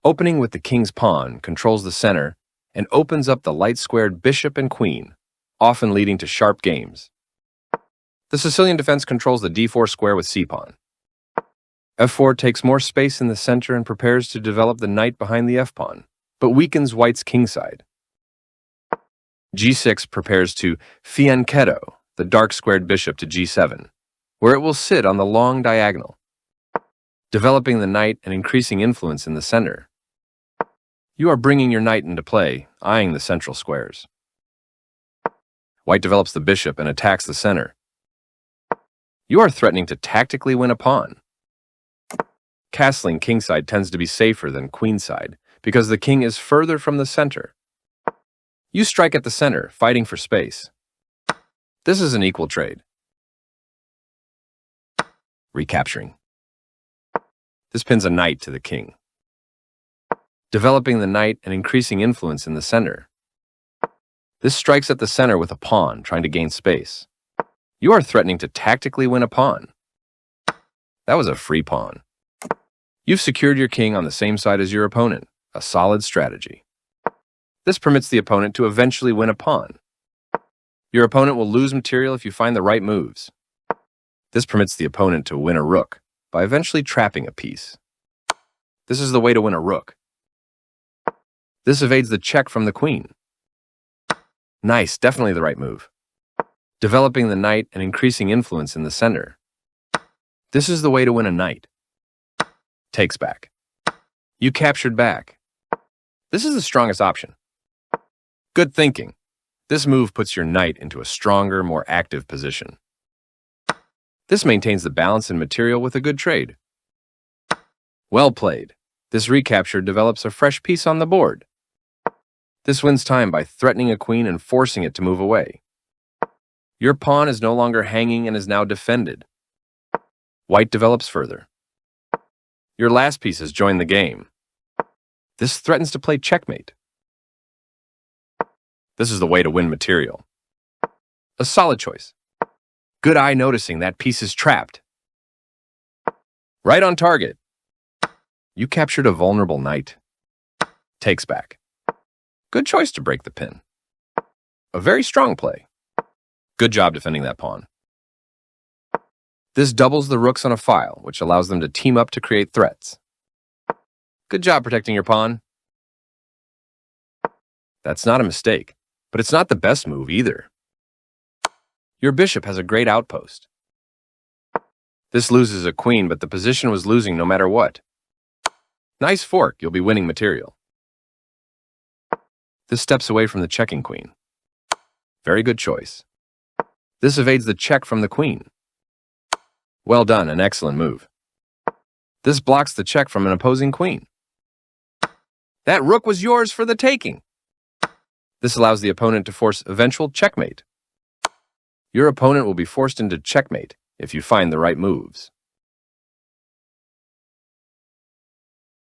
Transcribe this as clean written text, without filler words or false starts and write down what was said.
Opening with the king's pawn controls the center and opens up the light-squared bishop and queen, often leading to sharp games. The Sicilian defense controls the d4 square with c-pawn. f4 takes more space in the center and prepares to develop the knight behind the f-pawn, but weakens white's kingside. g6 prepares to fianchetto the dark-squared bishop to g7, where it will sit on the long diagonal, developing the knight and increasing influence in the center. You are bringing your knight into play, eyeing the central squares. White develops the bishop and attacks the center. You are threatening to tactically win a pawn. Castling kingside tends to be safer than queenside because the king is further from the center. You strike at the center, fighting for space. This is an equal trade. Recapturing. This pins a knight to the king, developing the knight and increasing influence in the center. This strikes at the center with a pawn, trying to gain space. You are threatening to tactically win a pawn. That was a free pawn. You've secured your king on the same side as your opponent, a solid strategy. This permits the opponent to eventually win a pawn. Your opponent will lose material if you find the right moves. This permits the opponent to win a rook by eventually trapping a piece. This is the way to win a rook. This evades the check from the queen. Nice, definitely the right move. Developing the knight and increasing influence in the center. This is the way to win a knight. Takes back. You captured back. This is the strongest option. Good thinking. This move puts your knight into a stronger, more active position. This maintains the balance in material with a good trade. Well played. This recapture develops a fresh piece on the board. This wins time by threatening a queen and forcing it to move away. Your pawn is no longer hanging and is now defended. White develops further. Your last piece has joined the game. This threatens to play checkmate. This is the way to win material. A solid choice. Good eye noticing that piece is trapped. Right on target. You captured a vulnerable knight. Takes back. Good choice to break the pin. A very strong play. Good job defending that pawn. This doubles the rooks on a file, which allows them to team up to create threats. Good job protecting your pawn. That's not a mistake, but it's not the best move either. Your bishop has a great outpost. This loses a queen, but the position was losing no matter what. Nice fork, you'll be winning material. This steps away from the checking queen. Very good choice. This evades the check from the queen. Well done, an excellent move. This blocks the check from an opposing queen. That rook was yours for the taking. This allows the opponent to force eventual checkmate. Your opponent will be forced into checkmate if you find the right moves.